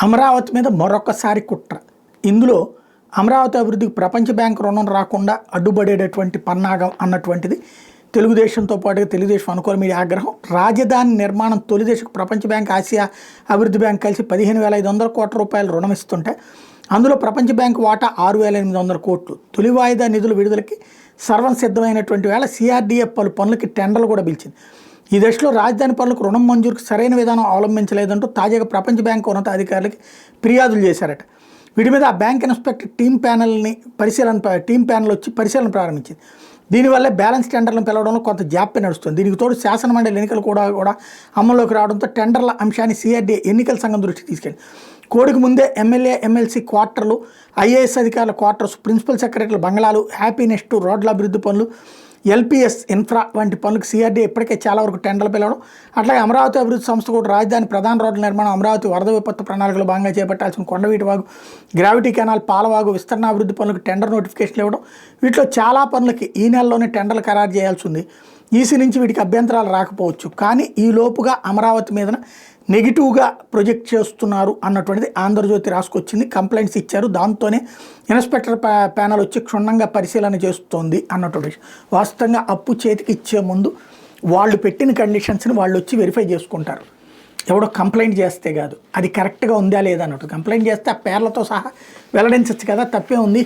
అమరావతి మీద మరొకసారి కుట్ర. ఇందులో అమరావతి అభివృద్ధికి ప్రపంచ బ్యాంకు రుణం రాకుండా అడ్డుపడేటటువంటి పన్నాగం అన్నటువంటిది తెలుగుదేశంతో పాటుగా తెలుగుదేశం అనుకూల మీడియా ఆగ్రహం. రాజధాని నిర్మాణం తొలిదశకు ప్రపంచ బ్యాంక్, ఆసియా అభివృద్ధి బ్యాంక్ కలిసి 15,500 కోట్ల రూపాయలు రుణం ఇస్తుంటే అందులో ప్రపంచ బ్యాంకు వాటా 6,800 కోట్లు. తొలి వాయిదా నిధుల విడుదలకి సర్వం సిద్ధమైనటువంటి వేళ సిఆర్డీఎఫ్ పలు పనులకి టెండర్లు కూడా పిలిచింది. ఈ దశలో రాజధాని పనులకు రుణం మంజూరుకు సరైన విధానం అవలంబించలేదంటూ తాజాగా ప్రపంచ బ్యాంకు ఉన్నతాధికారులకి ఫిర్యాదులు చేశారట. వీటి మీద ఆ బ్యాంక్ ఇన్స్పెక్టర్ టీం ప్యానెల్ వచ్చి పరిశీలన ప్రారంభించింది. దీనివల్లే బ్యాలెన్స్ టెండర్లను పిలవడంలో కొంత జాప్యం నడుస్తుంది. దీనికి తోడు శాసనమండలి ఎన్నికలు కూడా అమల్లోకి రావడంతో టెండర్ల అంశాన్ని సిఆర్డీఏ ఎన్నికల సంఘం దృష్టికి తీసుకెళ్ళింది. కోడికి ముందే ఎమ్మెల్యే, ఎమ్మెల్సీ క్వార్టర్లు, ఐఏఎస్ అధికారుల క్వార్టర్స్, ప్రిన్సిపల్ సెక్రటరీల బంగ్లాలు, హ్యాపీనెస్ట్, రోడ్ల అభివృద్ధి పనులు, ఎల్పిఎస్ ఇన్ఫ్రా వంటి పనులకు సిఆర్డీఏ ఇప్పటికే చాలా వరకు టెండర్లు పిలవడం. అట్లాగే అమరావతి అభివృద్ధి సంస్థ కూడా రాజధాని ప్రధాన రోడ్ల నిర్మాణం, అమరావతి వరద విపత్తు ప్రణాళికలో భాగంగా చేపట్టాల్సిన కొండవీటి వాగు, గ్రావిటీ కెనాల్, పాలవాగు విస్తరణ అభివృద్ధి పనులకు టెండర్ నోటిఫికేషన్లు ఇవ్వడం. వీటిలో చాలా పనులకి ఈ నెలలోనే టెండర్లు ఖరారు చేయాల్సి ఉంది. ఈసీ నుంచి వీటికి అభ్యంతరాలు రాకపోవచ్చు, కానీ ఈ లోపుగా అమరావతి మీద నెగిటివ్గా ప్రొజెక్ట్ చేస్తున్నారు అన్నటువంటిది ఆంధ్రజ్యోతి రాసుకొచ్చింది. కంప్లైంట్స్ ఇచ్చారు, దాంతోనే ఇన్స్పెక్టర్ ప్యానల్ వచ్చి క్షుణ్ణంగా పరిశీలన చేస్తోంది అన్నటువంటి విషయం. వాస్తవంగా అప్పు చేతికి ఇచ్చే ముందు వాళ్ళు పెట్టిన కండిషన్స్ని వాళ్ళు వచ్చి వెరిఫై చేసుకుంటారు. ఎవడో కంప్లైంట్ చేస్తే కాదు, అది కరెక్ట్గా ఉందా లేదా అన్నట్టు. కంప్లైంట్ చేస్తే ఆ పేర్లతో సహా వెల్లడించవచ్చు కదా, తప్పే ఉంది.